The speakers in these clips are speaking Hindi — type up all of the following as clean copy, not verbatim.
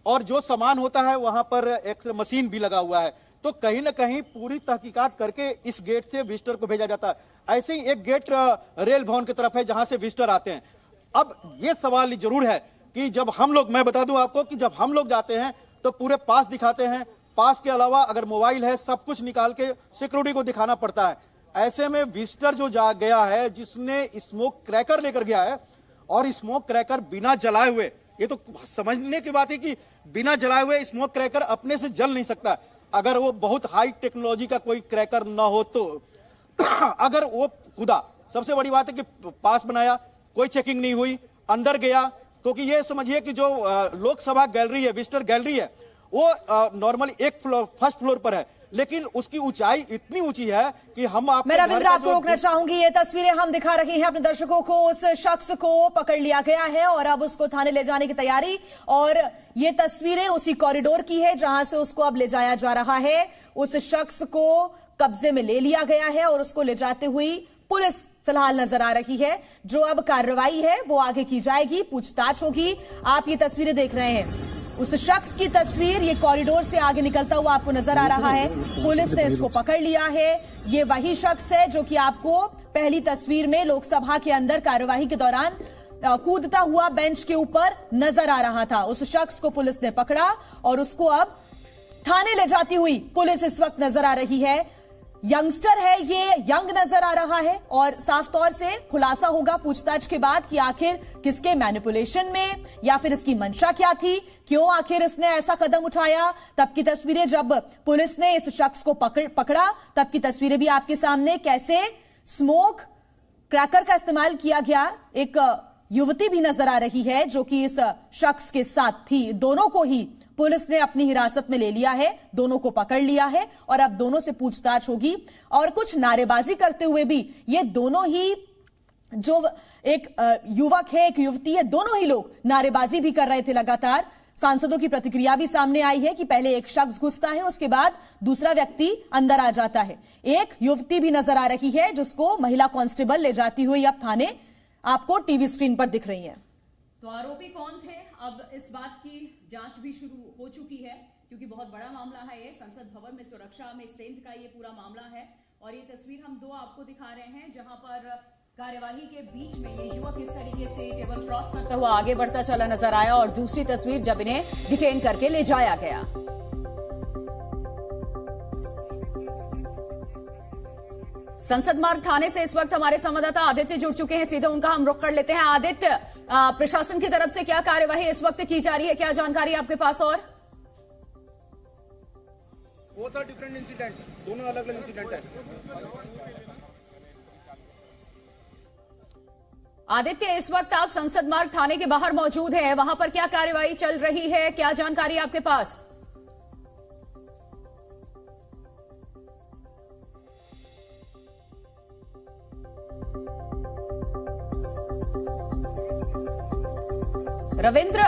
और जो सामान होता है वहां पर एक मशीन भी लगा हुआ है। तो कहीं ना कहीं पूरी तहकीकात करके इस गेट से विजिटर को भेजा जाता है। ऐसे ही एक गेट रेल भवन की तरफ है जहां से विजिटर आते हैं। अब ये सवाल जरूर है कि जब हम लोग, मैं बता दूं आपको कि जब हम लोग जाते हैं तो पूरे पास दिखाते हैं, पास के अलावा अगर मोबाइल है सब कुछ निकाल के सिक्योरिटी को दिखाना पड़ता है। ऐसे में विजिटर जो जा गया है, जिसने स्मोक क्रैकर लेकर गया है, और स्मोक क्रैकर बिना जलाए हुए, ये तो समझने की बात है कि बिना जलाए हुए स्मोक क्रैकर अपने से जल नहीं सकता, अगर वो बहुत हाई टेक्नोलॉजी का कोई क्रैकर ना हो तो। अगर वो खुदा, सबसे बड़ी बात है कि पास बनाया, कोई चेकिंग नहीं हुई, अंदर गया, क्योंकि ये समझिए कि जो लोकसभा गैलरी है, विजिटर गैलरी है, वो नॉर्मली एक फ्लोर, फर्स्ट फ्लोर पर है, लेकिन उसकी ऊंचाई इतनी ऊंची है कि हम आप मैं रविंद्र आपको रोकना चाहूंगी। ये तस्वीरें हम दिखा रही हैं अपने दर्शकों को। उस शख्स को पकड़ लिया गया है और अब उसको थाने ले जाने की तैयारी, और ये तस्वीरें उसी कॉरिडोर की है जहां से उसको अब ले जाया जा रहा है। उस शख्स को कब्जे में ले लिया गया है और उसको ले जाते हुई पुलिस फिलहाल नजर आ रही है। जो अब कार्रवाई है वो आगे की जाएगी, पूछताछ होगी। आप ये तस्वीरें देख रहे हैं, उस शख्स की तस्वीर, ये कॉरिडोर से आगे निकलता हुआ आपको नजर आ रहा है। पुलिस ने इसको पकड़ लिया है। ये वही शख्स है जो कि आपको पहली तस्वीर में लोकसभा के अंदर कार्यवाही के दौरान कूदता हुआ बेंच के ऊपर नजर आ रहा था। उस शख्स को पुलिस ने पकड़ा और उसको अब थाने ले जाती हुई पुलिस इस वक्त नजर आ रही है। यंगस्टर है, ये यंग नजर आ रहा है और साफ तौर से खुलासा होगा पूछताछ के बाद कि आखिर किसके मैनिपुलेशन में या फिर इसकी मंशा क्या थी, क्यों आखिर इसने ऐसा कदम उठाया। तब की तस्वीरें, जब पुलिस ने इस शख्स को पकड़ा तब की तस्वीरें भी आपके सामने, कैसे स्मोक क्रैकर का इस्तेमाल किया गया। एक युवती भी नजर आ रही है जो कि इस शख्स के साथ थी। दोनों को ही पुलिस ने अपनी हिरासत में ले लिया है, दोनों को पकड़ लिया है और अब दोनों से पूछताछ होगी। और कुछ नारेबाजी करते हुए भी ये दोनों ही, जो एक युवक है, एक युवती है, दोनों ही लोग नारेबाजी भी कर रहे थे लगातार। सांसदों की प्रतिक्रिया भी सामने आई है कि पहले एक शख्स घुसता है, उसके बाद दूसरा व्यक्ति अंदर आ जाता है। एक युवती भी नजर आ रही है जिसको महिला कांस्टेबल ले जाती हुई अब थाने आपको टीवी स्क्रीन पर दिख रही है। तो आरोपी कौन थे, अब इस बात की जांच भी शुरू हो चुकी है, क्योंकि बहुत बड़ा मामला है ये। संसद भवन में सुरक्षा में सेंध का ये पूरा मामला है। और ये तस्वीर हम दो आपको दिखा रहे हैं जहां पर कार्यवाही के बीच में ये युवक इस तरीके से टेबल क्रॉस करता हुआ आगे बढ़ता चला नजर आया, और दूसरी तस्वीर जब इन्हें डिटेन करके ले जाया गया। संसद मार्ग थाने से इस वक्त हमारे संवाददाता आदित्य जुड़ चुके हैं, सीधे उनका हम रुख कर लेते हैं। आदित्य, प्रशासन की तरफ से क्या कार्यवाही इस वक्त की जा रही है, क्या जानकारी आपके पास? और वो तो डिफरेंट इंसिडेंट, दोनों अलग अलग इंसिडेंट है। आदित्य, इस वक्त आप संसद मार्ग थाने के बाहर मौजूद हैं, वहां पर क्या कार्यवाही चल रही है, क्या जानकारी आपके पास? रविंद्र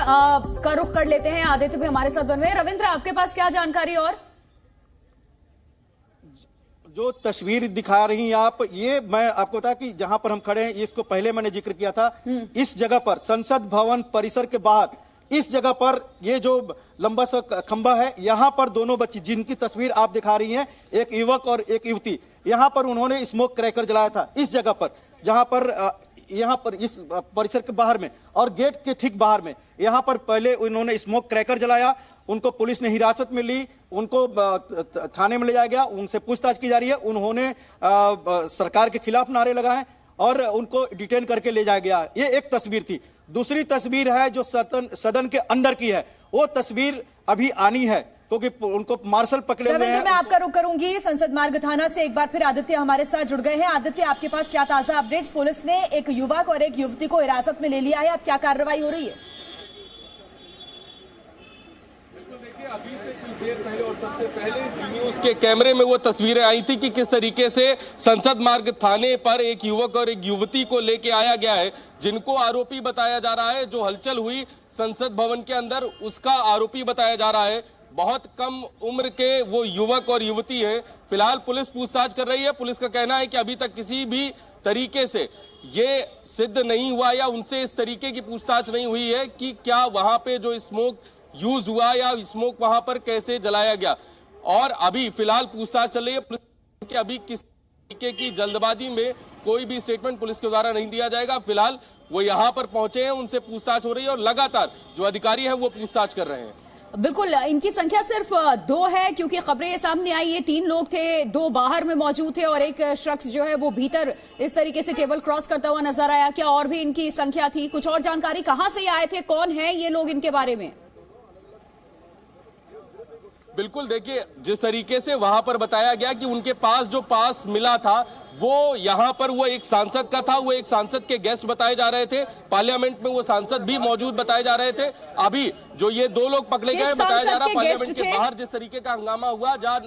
का रुख कर लेते हैं, आदित्य भी हमारे साथ बन रहे हैं। रविंद्र, आपके पास क्या जानकारी? और जो तस्वीर दिखा रही हैं आप, ये मैं आपको बता कि जहां पर हम खड़े हैं, इसको पहले मैंने जिक्र किया था, इस जगह पर संसद भवन परिसर के बाहर, इस जगह पर ये जो लंबा सा खंबा है, यहां पर दोनों बच्चे जिनकी तस्वीर आप दिखा रही हैं, एक युवक और एक युवती, यहां पर उन्होंने स्मोक क्रैकर जलाया था। इस जगह पर, जहां पर यहां पर इस परिसर के बाहर में और गेट के ठीक बाहर में, यहां पर पहले उन्होंने स्मोक क्रैकर जलाया। उनको पुलिस ने हिरासत में ली, उनको थाने में ले जाया गया, उनसे पूछताछ की जा रही है। उन्होंने सरकार के खिलाफ नारे लगाए और उनको डिटेन करके ले जाया गया। ये एक तस्वीर थी। दूसरी तस्वीर है जो सदन के अंदर की है, वो तस्वीर अभी आनी है क्योंकि उनको मार्शल पकड़े हुए हैं। मैं आपका रुख करूंगी संसद मार्ग थाना से। एक बार फिर आदित्य हमारे साथ जुड़ गए हैं। आदित्य, आपके पास क्या ताजा अपडेट्स? पुलिस ने एक युवक और एक युवती को हिरासत में ले लिया है, अब क्या कार्रवाई हो रही है? अभी से कुछ देर पहले और सबसे पहले न्यूज के कैमरे में वो तस्वीरें आई थी कि किस तरीके से संसद मार्ग थाने पर एक युवक और एक युवती को लेके आया गया है, जिनको आरोपी बताया जा रहा है। जो हलचल हुई संसद भवन के अंदर, उसका आरोपी बताया जा रहा है। बहुत कम उम्र के वो युवक और युवती है। फिलहाल पुलिस पूछताछ कर रही है। पुलिस का कहना है कि अभी तक किसी भी तरीके से ये सिद्ध नहीं हुआ या उनसे इस तरीके की पूछताछ नहीं हुई है कि क्या वहां पे जो स्मोक यूज हुआ या स्मोक वहां पर कैसे जलाया गया। और अभी फिलहाल पूछताछ चल रही है पुलिस की। अभी किस तरीके की जल्दबाजी में कोई भी स्टेटमेंट पुलिस के द्वारा नहीं दिया जाएगा। फिलहाल वो यहां पर पहुंचे हैं, उनसे पूछताछ हो रही है और लगातार जो अधिकारी है वो पूछताछ कर रहे हैं। बिल्कुल, इनकी संख्या सिर्फ 2 है क्योंकि खबरें ये सामने आई है 3 लोग थे, 2 बाहर में मौजूद थे और एक शख्स जो है वो भीतर इस तरीके से टेबल क्रॉस करता हुआ नजर आया। क्या और भी इनकी संख्या थी? कुछ और जानकारी, कहां से आए थे, कौन है ये लोग, इनके बारे में? बिल्कुल, देखिए जिस तरीके से वहां पर बताया गया कि उनके पास जो पास मिला था वो यहां पर वो एक सांसद का था, वो एक सांसद के गेस्ट बताए जा रहे थे, पार्लियामेंट में वो सांसद भी मौजूद बताए जा रहे थे। अभी जो ये 2 लोग पकड़े गए बताया जा रहा, पार्लियामेंट के बाहर जिस तरीके का हंगामा हुआ, जहां